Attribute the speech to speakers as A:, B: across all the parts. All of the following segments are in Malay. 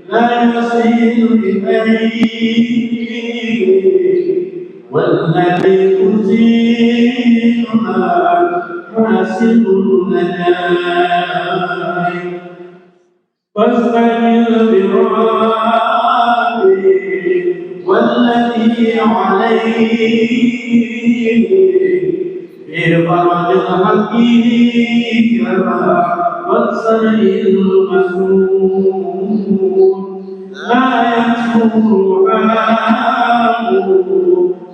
A: لا يصير إليه والذي تزيلها حاسب النجاة فاستعجل بربي والذي عليه في فرج الحكيم والسمع المسموع لا يكفر حاله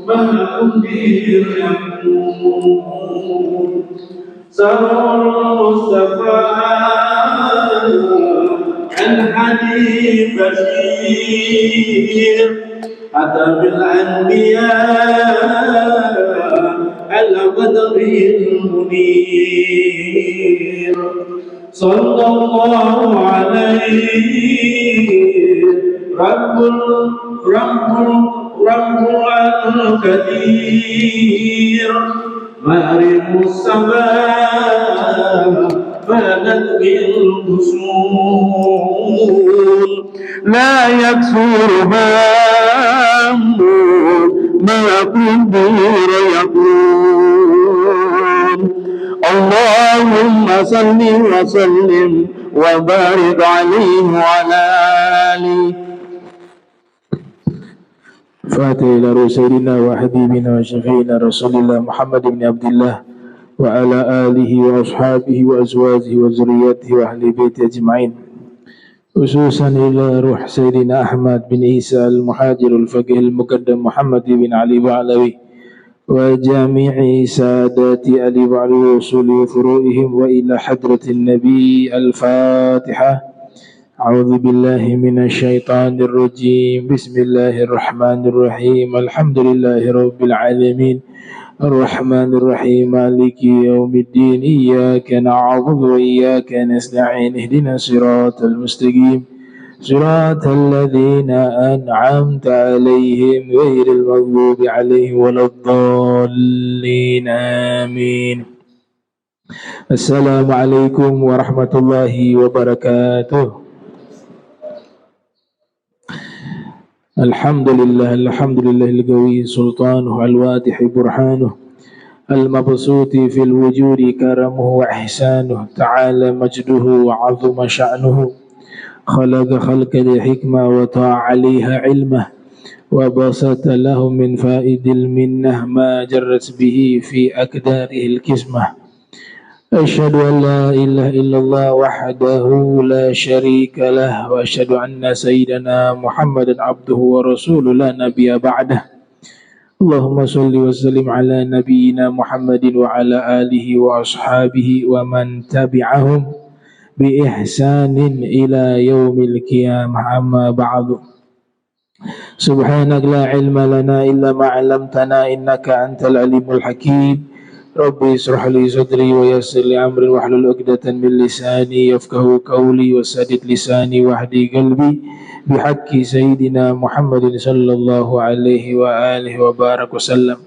A: ما أدير يقول سر المصطفى عن حديث بشير أتى بالأنبياء على بدر المنير صلى الله عليه رب الكثير مارم السماء فلت بالقصور لا يكسر هم ما قدر يقول اللهم صل وسلم وبارك عليه وعلى آله فاتح إلى سيدنا وحبيبنا وشفينا رسول الله محمد بن عبد الله وعلى آله وأصحابه وأزواجه وذريته وأهل بيته أجمعين خصوصا إلى روح سيدنا أحمد بن عيسى المهاجر الفقيه المقدم محمد بن علي بعلوي وجميع سادات علي بعلوي وصول وفروعهم وإلى حضرة النبي الفاتحة. أعوذ بالله من الشيطان الرجيم بسم الله الرحمن الرحيم الحمد لله رب العالمين الرحمن الرحيم مالك يوم الدين إياك نعبد وإياك نستعين اهدنا الصراط المستقيم صراط الذين أنعمت عليهم غير المغضوب عليهم ولا الضالين آمين. السلام عليكم ورحمة الله وبركاته. الحمد لله القوي سلطانه الواضح برهانه المبسوط في الوجود كرمه وإحسانه تعالى مجده وعظم شأنه خلق خلق الحكمة وطاع عليها علمه وبسط له من فائد المنه ما جرت به في أكداره الكسمة. أشهد أن لا إله إلا الله وحده لا شريك له وأشهد أن سيدنا محمد عبده ورسوله لا نبي بعده. اللهم صل وسلم على نبينا محمد وعلى آله وأصحابه ومن تبعهم بإحسان إلى يوم القيامة. أما بعد سبحانك لا علم لنا إلا ما علمتنا إنك أنت العليم الحكيم. Rabbi israh li sadri wa yassir li amri wahlul 'uqdatan min lisani yafqahu qawli wasadid lisani wahdi qalbi bihaqqi sayyidina Muhammadin sallallahu alaihi wa alihi wa barak wasallam.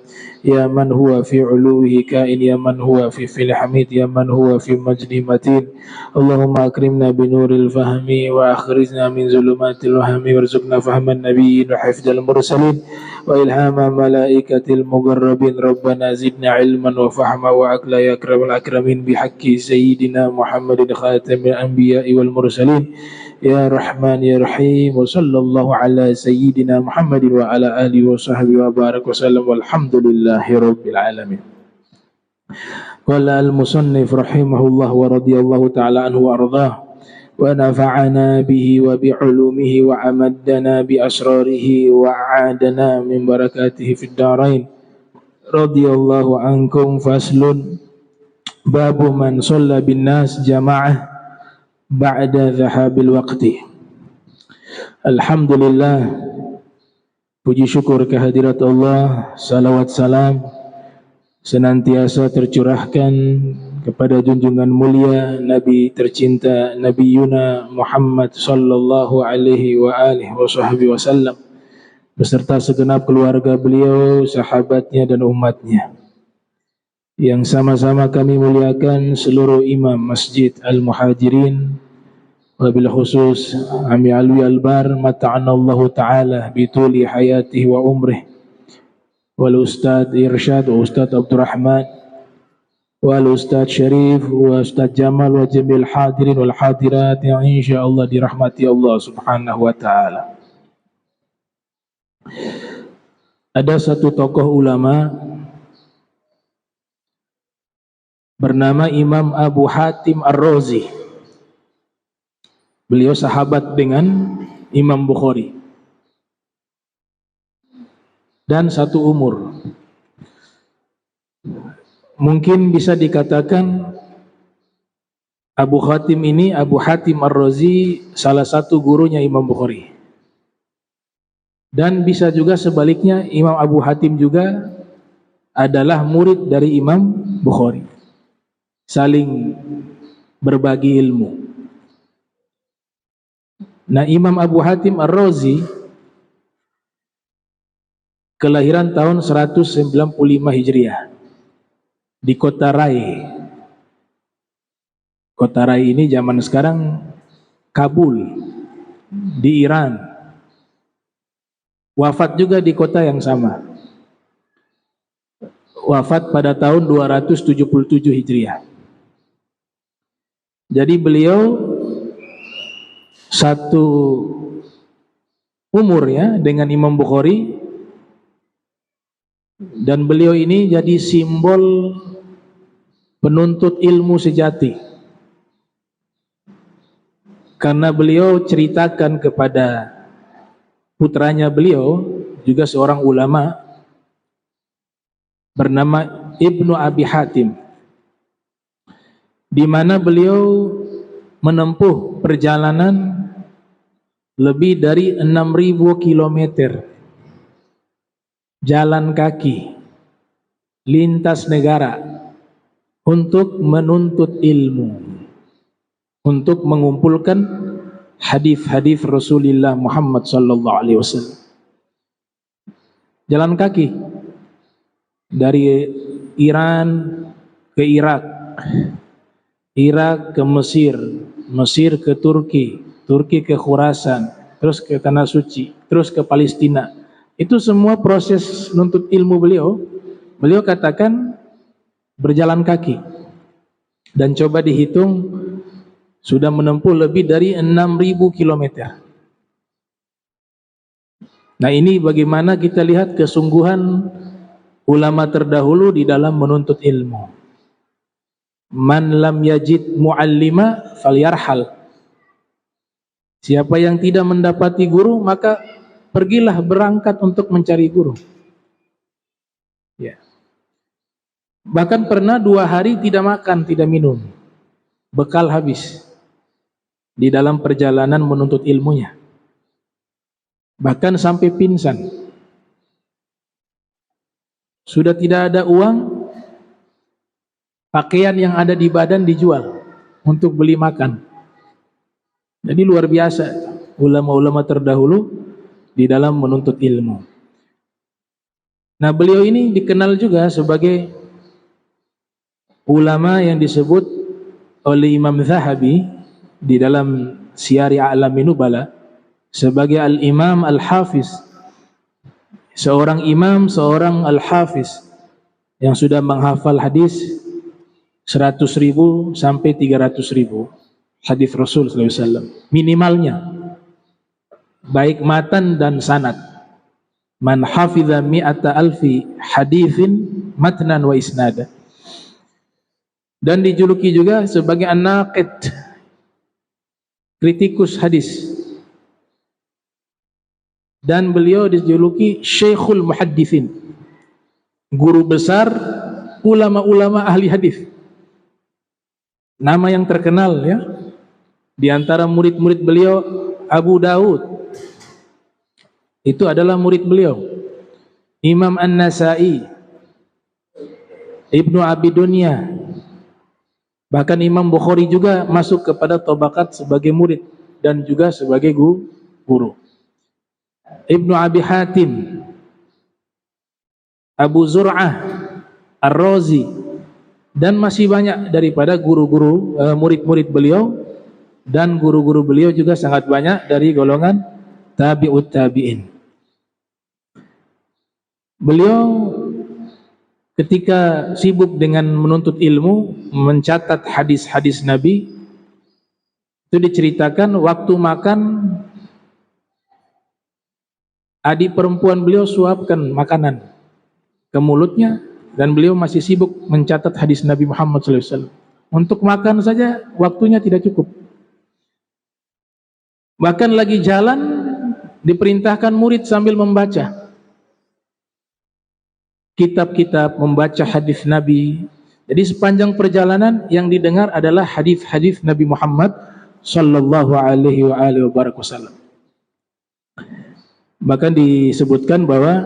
A: Ya man huwa fi 'uluwihi kain ya man huwa fi fil hamid ya man huwa fi majdi matin. Allahumma akrimna bi nuril fahmi wa akhrijna min zulumatil wahmi warzuqna fahman nabiyyin wa hifdzal mursalin wa ilhama malaikatil muqarrabin. Rabbana zidna ilman wa fahma wa akla ya akramul akramin bihaqqi sayyidina Muhammadin khatamil anbiya'i wal mursalin. Ya Rahman ya Rahim wa sallallahu ala sayyidina Muhammadin wa ala alihi wa sahbihi wa barak wa sallam walhamdulillahi rabbil alamin. Qala al-musannif rahimahullah wa radiyallahu ta'ala anhu wa ardhah wa nafa'ana bihi wa bi'ulumihi wa amaddana bi asrarihi wa a'adana min barakatihi fid darain. Radiyallahu ankum. Faslun babu man shalla bin nas jama'ah ba'da dhahabil waqti. Alhamdulillah, puji syukur kehadirat Allah, salawat salam senantiasa tercurahkan kepada junjungan mulia Nabi tercinta Nabi Yuna Muhammad sallallahu alaihi wa alihi wasallam beserta segenap keluarga beliau, sahabatnya dan umatnya. Yang sama-sama kami muliakan seluruh imam Masjid Al-Muhajirin wabil khusus Ami Alwi Albar mata'ana Allah Ta'ala bituli hayatihi wa umrih, wal Ustadz Irsyad wa Ustadz Abdurrahman wal Ustadz Syarif wa Ustadz Jamal wa jamil hadirin wal hadirat yang insyaallah dirahmati Allah Subhanahu wa Ta'ala. Ada satu tokoh ulama bernama Imam Abu Hatim Ar-Razi. Beliau sahabat dengan Imam Bukhari dan satu umur. Mungkin bisa dikatakan Abu Hatim Ar-Razi salah satu gurunya Imam Bukhari. Dan bisa juga sebaliknya, Imam Abu Hatim juga adalah murid dari Imam Bukhari. Saling berbagi ilmu. Nah, Imam Abu Hatim Ar-Razi kelahiran tahun 195 Hijriah di kota Rai. Kota Rai ini zaman sekarang Kabul di Iran. Wafat juga di kota yang sama. Wafat pada tahun 277 Hijriah. Jadi beliau satu umur ya dengan Imam Bukhari, dan beliau ini jadi simbol penuntut ilmu sejati. Karena beliau ceritakan kepada putranya beliau, juga seorang ulama bernama Ibnu Abi Hatim, di mana beliau menempuh perjalanan lebih dari 6.000 kilometer jalan kaki lintas negara untuk menuntut ilmu, untuk mengumpulkan hadis-hadis Rasulullah Muhammad sallallahu alaihi wasallam. Jalan kaki dari Iran ke Irak, Irak ke Mesir, Mesir ke Turki, Turki ke Khurasan, terus ke Tanah Suci, terus ke Palestina. Itu semua proses nuntut ilmu beliau. Beliau katakan berjalan kaki. Dan coba dihitung, sudah menempuh lebih dari 6.000 kilometer. Nah, ini bagaimana kita lihat kesungguhan ulama terdahulu di dalam menuntut ilmu. Man lam yajid muallima falyarhal. Siapa yang tidak mendapati guru, maka pergilah berangkat untuk mencari guru. Ya. Bahkan pernah 2 hari tidak makan, tidak minum. Bekal habis di dalam perjalanan menuntut ilmunya. Bahkan sampai pingsan. Sudah tidak ada uang, pakaian yang ada di badan dijual untuk beli makan. Jadi luar biasa ulama-ulama terdahulu di dalam menuntut ilmu. Nah, beliau ini dikenal juga sebagai ulama yang disebut oleh Imam Zahabi di dalam Siyar A'lamin Nubala sebagai Al-Imam Al-Hafiz, seorang imam, seorang Al-Hafiz yang sudah menghafal hadis 100.000 sampai 300.000 hadis Rasul sallallahu alaihi wasallam minimalnya, baik matan dan sanad. Man hafiza mi'ata alfi hadithin matnan wa isnada. Dan dijuluki juga sebagai an-naqid, kritikus hadis. Dan beliau dijuluki Syekhul Muhaddithin, guru besar ulama-ulama ahli hadis. Nama yang terkenal ya. Di antara murid-murid beliau Abu Daud, itu adalah murid beliau. Imam An-Nasai, Ibnu Abi Dunya, bahkan Imam Bukhari juga masuk kepada tabaqat sebagai murid dan juga sebagai guru. Ibnu Abi Hatim, Abu Zur'ah Ar-Razi, dan masih banyak daripada guru-guru murid-murid beliau dan guru-guru beliau juga sangat banyak dari golongan tabi'ut tabi'in. Beliau ketika sibuk dengan menuntut ilmu, mencatat hadis-hadis Nabi, itu diceritakan waktu makan adik perempuan beliau suapkan makanan ke mulutnya, dan beliau masih sibuk mencatat hadis Nabi Muhammad SAW. Untuk makan saja waktunya tidak cukup. Bahkan lagi jalan diperintahkan murid sambil membaca kitab-kitab, membaca hadis Nabi. Jadi sepanjang perjalanan yang didengar adalah hadis-hadis Nabi Muhammad sallallahu alaihi wasallam. Bahkan disebutkan bahwa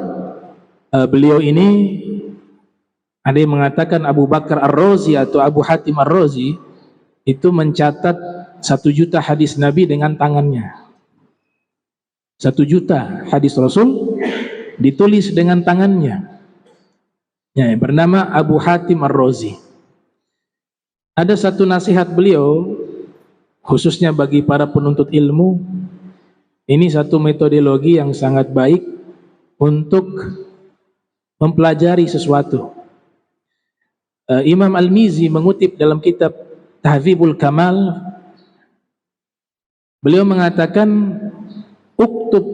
A: beliau ini, ada yang mengatakan Abu Bakar Ar-Razi atau Abu Hatim Ar-Razi itu mencatat 1 juta hadis Nabi dengan tangannya. 1 juta hadis Rasul ditulis dengan tangannya. Ya, yang bernama Abu Hatim Ar-Razi. Ada satu nasihat beliau khususnya bagi para penuntut ilmu. Ini satu metodologi yang sangat baik untuk mempelajari sesuatu. Imam Al-Mizi mengutip dalam kitab Tahdzibul Kamal, beliau mengatakan, uktub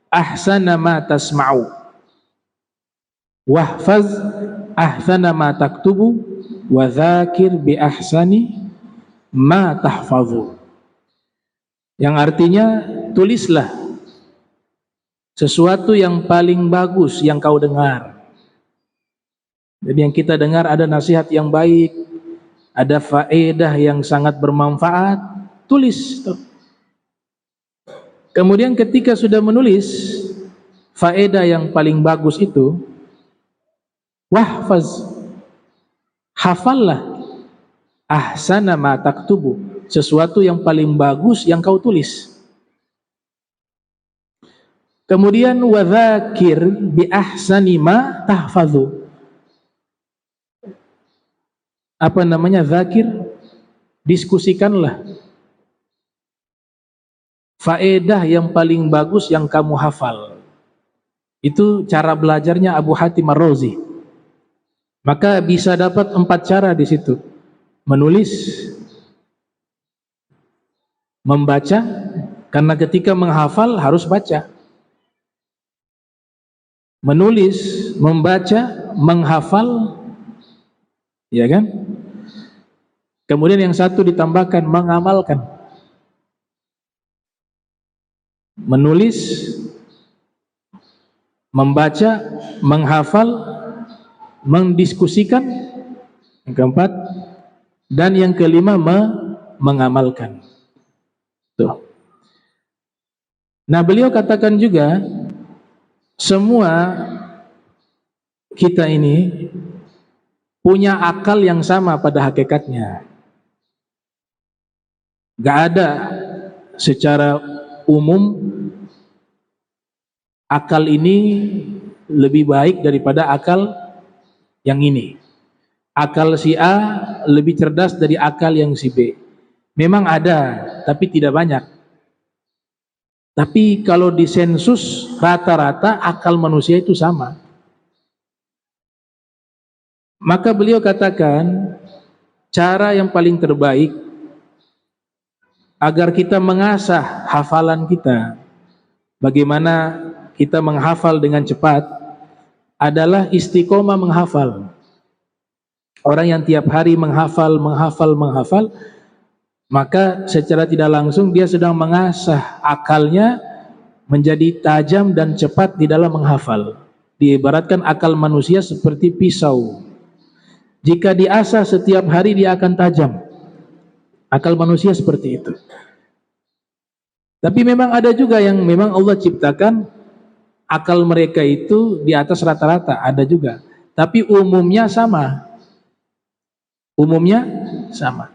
A: ahsana ma tasma'u wahfaz ahsana ma taktubu wa dzakir bi ahsani ma tahfazu. Yang artinya, tulislah sesuatu yang paling bagus yang kau dengar. Jadi yang kita dengar ada nasihat yang baik, ada faedah yang sangat bermanfaat, tulis. Kemudian ketika sudah menulis faedah yang paling bagus itu, wahfaz, hafallah ahsana ma taktubu, sesuatu yang paling bagus yang kau tulis. Kemudian wadzakir bi ahsani ma tahfazu. Apa namanya zakir? Diskusikanlah faedah yang paling bagus yang kamu hafal. Itu cara belajarnya Abu Hatim Ar-Razi. Maka bisa dapat 4 cara di situ. Menulis, membaca, karena ketika menghafal harus baca. Menulis, membaca, menghafal, ya kan? Kemudian yang satu ditambahkan, mengamalkan. Menulis, membaca, menghafal, mendiskusikan, yang keempat, dan yang kelima mengamalkan. Tuh. Nah, beliau katakan juga, semua kita ini punya akal yang sama pada hakikatnya. Gak ada secara umum akal ini lebih baik daripada akal yang ini. Akal si A lebih cerdas dari akal yang si B. Memang ada, tapi tidak banyak. Tapi kalau disensus rata-rata akal manusia itu sama. Maka beliau katakan, cara yang paling terbaik agar kita mengasah hafalan kita, bagaimana kita menghafal dengan cepat, adalah istiqomah menghafal. Orang yang tiap hari menghafal, maka secara tidak langsung dia sedang mengasah akalnya menjadi tajam dan cepat di dalam menghafal. Diibaratkan akal manusia seperti pisau. Jika diasah setiap hari dia akan tajam. Akal manusia seperti itu. Tapi memang ada juga yang memang Allah ciptakan akal mereka itu di atas rata-rata, ada juga. Tapi umumnya sama. Umumnya sama.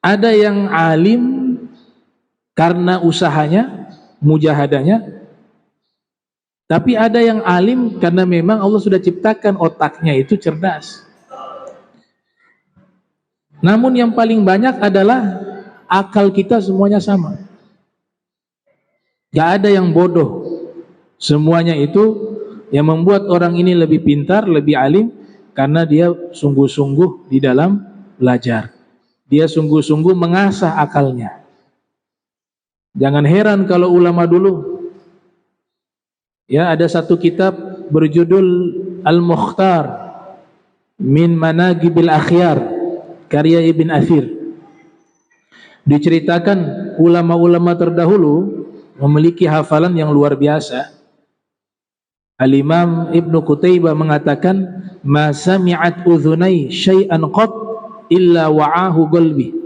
A: Ada yang alim karena usahanya, mujahadanya. Tapi ada yang alim karena memang Allah sudah ciptakan otaknya itu cerdas. Namun yang paling banyak adalah akal kita semuanya sama. Gak ada yang bodoh. Semuanya itu yang membuat orang ini lebih pintar, lebih alim, karena dia sungguh-sungguh di dalam belajar. Dia sungguh-sungguh mengasah akalnya. Jangan heran kalau ulama dulu, ya, ada satu kitab berjudul Al-Mukhtar min Manaqibil Akhyar, karya Ibn Athir. Diceritakan ulama-ulama terdahulu memiliki hafalan yang luar biasa. Al-Imam Ibn Qutaybah mengatakan, ma sami'at udhunai syai'an qat illa wa'ahu qalbi.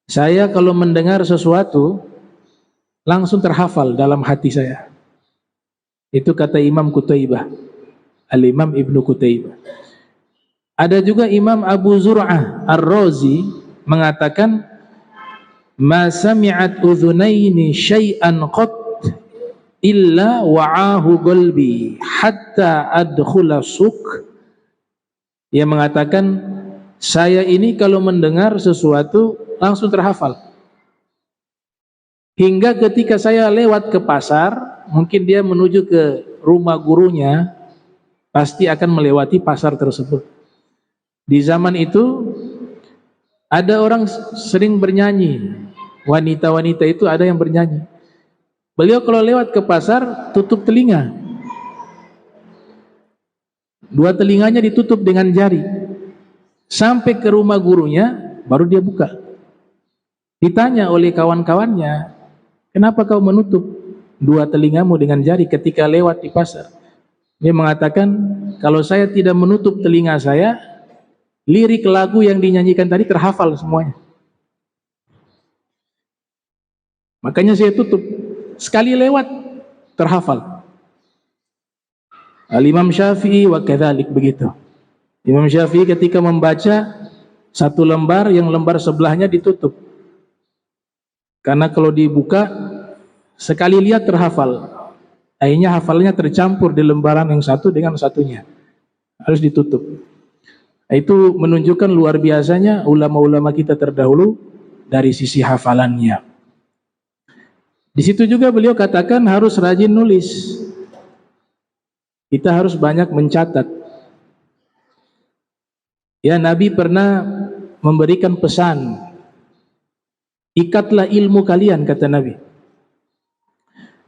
A: Saya kalau mendengar sesuatu langsung terhafal dalam hati saya. Itu kata Imam Qutaybah, Al-Imam Ibn Qutaybah. Ada juga Imam Abu Zur'ah Ar-Razi mengatakan, ma sami'at udhunaini syai'an qat illa wa'ahu qalbi hatta adkhula suk. Ia mengatakan, saya ini kalau mendengar sesuatu langsung terhafal. Hingga ketika saya lewat ke pasar, mungkin dia menuju ke rumah gurunya, pasti akan melewati pasar tersebut. Di zaman itu ada orang sering bernyanyi, wanita-wanita itu ada yang bernyanyi. Beliau kalau lewat ke pasar tutup telinga, dua telinganya ditutup dengan jari, sampai ke rumah gurunya baru dia buka. Ditanya oleh kawan-kawannya, kenapa kau menutup dua telingamu dengan jari ketika lewat di pasar? Dia mengatakan, kalau saya tidak menutup telinga saya, lirik lagu yang dinyanyikan tadi terhafal semuanya. Makanya saya tutup. Sekali lewat terhafal. Al-Imam Syafi'i wa kadzalik begitu. Imam Syafi'i ketika membaca satu lembar, yang lembar sebelahnya ditutup. Karena kalau dibuka sekali lihat terhafal. Akhirnya hafalnya tercampur di lembaran yang satu dengan satunya. Harus ditutup. Itu menunjukkan luar biasanya ulama-ulama kita terdahulu dari sisi hafalannya. Di situ juga beliau katakan harus rajin nulis. Kita harus banyak mencatat. Ya, Nabi pernah memberikan pesan, ikatlah ilmu kalian, kata Nabi.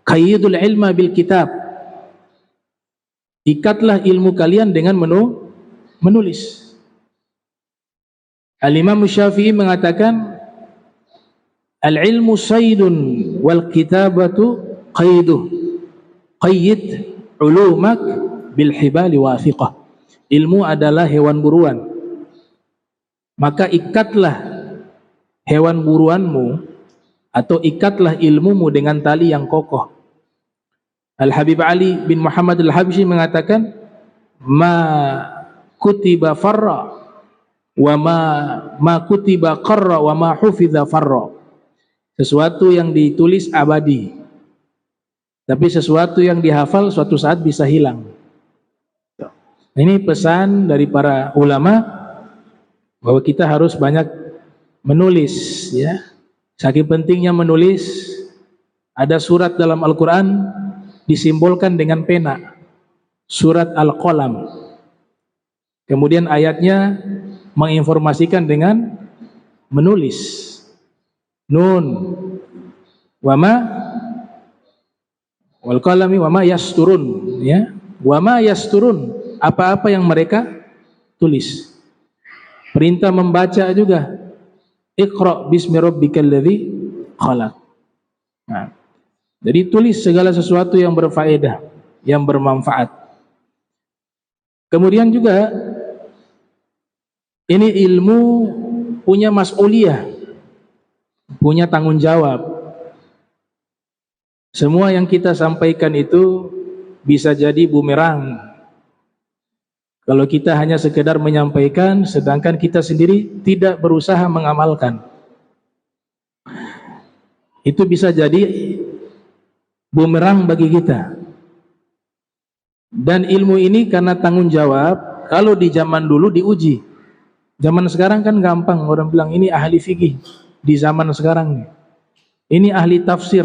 A: Qayyidul ilma bil kitab. Ikatlah ilmu kalian dengan menulis. Al-Imam Syafi'i mengatakan, al-ilmu saydun wal kitabatu qayduh. Qayyid ulumak bil hibali wathiqah. Ilmu adalah hewan buruan. Maka ikatlah hewan buruanmu atau ikatlah ilmumu dengan tali yang kokoh. Al-Habib Ali bin Muhammad Al-Habsyi mengatakan, ma kutiba farra wa ma kutiba qarra wa ma hufidha farra. Sesuatu yang ditulis abadi, tapi sesuatu yang dihafal suatu saat bisa hilang. Ini pesan dari para ulama bahwa kita harus banyak menulis, ya. Saking pentingnya menulis, ada surat dalam Al-Quran disimbolkan dengan pena, surat Al-Qalam. Kemudian ayatnya menginformasikan dengan menulis. Nun wama wal qalami wama yasturun, ya, wama yasturun, apa-apa yang mereka tulis. Perintah membaca juga, iqra bismi rabbikal ladzi khalaq. Nah, jadi tulis segala sesuatu yang berfaedah, yang bermanfaat. Kemudian juga ini ilmu punya mas'uliyah, punya tanggung jawab. Semua yang kita sampaikan itu bisa jadi bumerang. Kalau kita hanya sekedar menyampaikan, sedangkan kita sendiri tidak berusaha mengamalkan, itu bisa jadi bumerang bagi kita. Dan ilmu ini karena tanggung jawab, kalau di zaman dulu diuji. Zaman sekarang kan gampang, orang bilang ini ahli fikih, di zaman sekarang nih. Ini ahli tafsir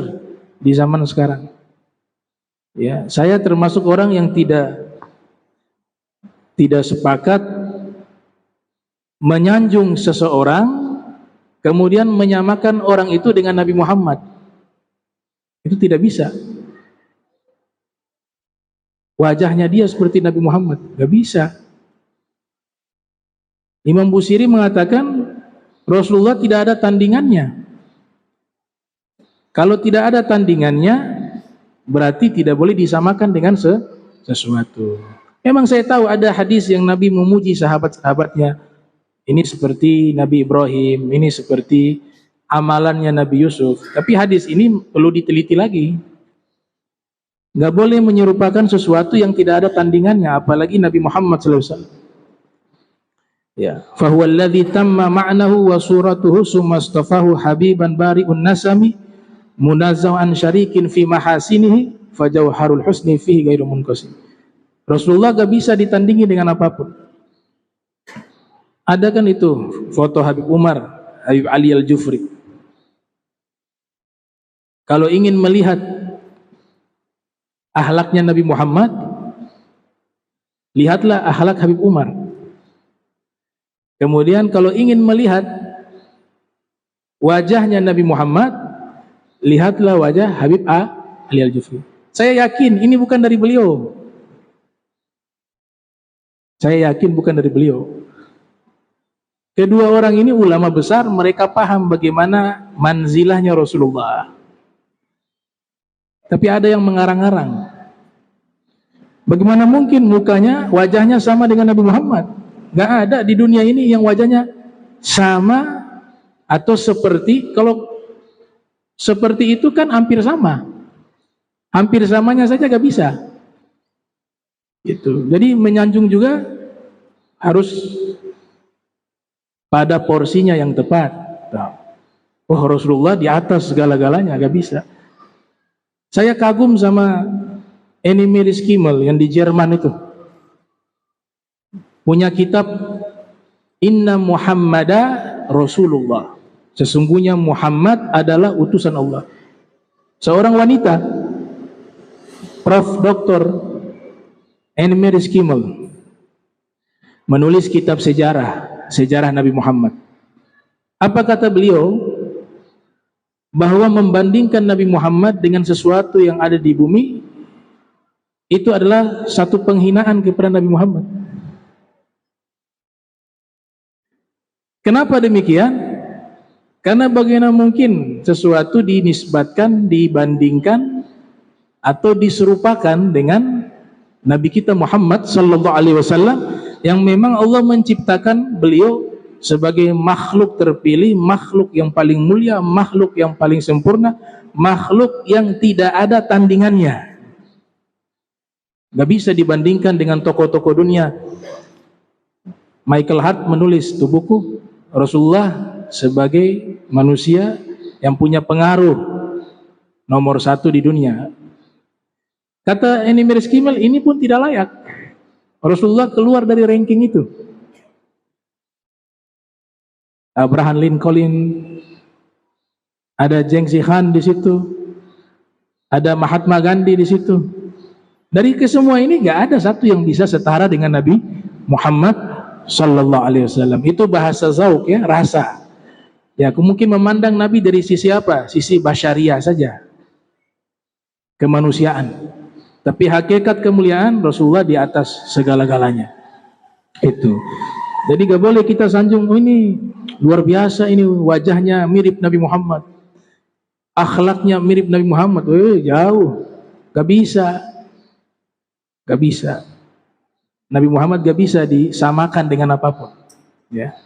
A: di zaman sekarang. Ya, saya termasuk orang yang tidak sepakat menyanjung seseorang kemudian menyamakan orang itu dengan Nabi Muhammad. Itu tidak bisa. Wajahnya dia seperti Nabi Muhammad, gak bisa. Imam Busiri mengatakan Rasulullah tidak ada tandingannya. Kalau tidak ada tandingannya, berarti tidak boleh disamakan dengan sesuatu. Memang saya tahu ada hadis yang Nabi memuji sahabat-sahabatnya. Ini seperti Nabi Ibrahim, ini seperti amalannya Nabi Yusuf. Tapi hadis ini perlu diteliti lagi. Nggak boleh menyerupakan sesuatu yang tidak ada tandingannya, apalagi Nabi Muhammad SAW. Ya, fahuwa alladhi tamma ma'nahu wa suratuhu summa astafahu habiban bari'un nasami munazza'an syarikin fi mahasinihi fajawharul husni fihi ghairu munqasim. Rasulullah gak bisa ditandingi dengan apapun. Ada kan itu foto Habib Umar, Habib Ali Al-Jufri. Kalau ingin melihat akhlaknya Nabi Muhammad, lihatlah akhlak Habib Umar. Kemudian kalau ingin melihat wajahnya Nabi Muhammad, lihatlah wajah Habib Ali Al-Jufri. Saya yakin ini bukan dari beliau. Saya yakin bukan dari beliau. Kedua orang ini ulama besar, mereka paham bagaimana manzilahnya Rasulullah. Tapi ada yang mengarang-arang. Bagaimana mungkin mukanya, wajahnya sama dengan Nabi Muhammad? Gak ada di dunia ini yang wajahnya sama atau seperti. Kalau seperti itu kan hampir sama. Hampir samanya saja gak bisa. Gitu. Jadi menyanjung juga harus pada porsinya yang tepat. Oh, Rasulullah di atas segala-galanya, gak bisa. Saya kagum sama Emil Kimmel yang di Jerman itu. Punya kitab Inna Muhammada Rasulullah. Sesungguhnya Muhammad adalah utusan Allah. Seorang wanita, Prof. Dr. Emil Kimmel, menulis kitab sejarah Nabi Muhammad. Apa kata beliau? Bahwa membandingkan Nabi Muhammad dengan sesuatu yang ada di bumi itu adalah satu penghinaan kepada Nabi Muhammad. Kenapa demikian? Karena bagaimana mungkin sesuatu dinisbatkan, dibandingkan atau diserupakan dengan Nabi kita Muhammad sallallahu alaihi wasallam yang memang Allah menciptakan beliau sebagai makhluk terpilih, makhluk yang paling mulia, makhluk yang paling sempurna, makhluk yang tidak ada tandingannya. Gak bisa dibandingkan dengan tokoh-tokoh dunia. Michael Hart menulis tuh buku, Rasulullah sebagai manusia yang punya pengaruh nomor 1 di dunia. Kata Emil Kimmel, ini pun tidak layak. Rasulullah keluar dari ranking itu. Abraham Lincoln, ada Zheng Zihan di situ, ada Mahatma Gandhi di situ. Dari kesemua ini nggak ada satu yang bisa setara dengan Nabi Muhammad sallallahu alaihi wasallam. Itu bahasa zauk ya, rasa. Ya, mungkin memandang Nabi dari sisi apa? Sisi basyariah saja, kemanusiaan. Tapi hakikat kemuliaan Rasulullah di atas segala-galanya. Itu. Jadi gak boleh kita sanjung, oh ini luar biasa, ini wajahnya mirip Nabi Muhammad, akhlaknya mirip Nabi Muhammad. Jauh, gak bisa, gak bisa. Nabi Muhammad gak bisa disamakan dengan apapun. Ya.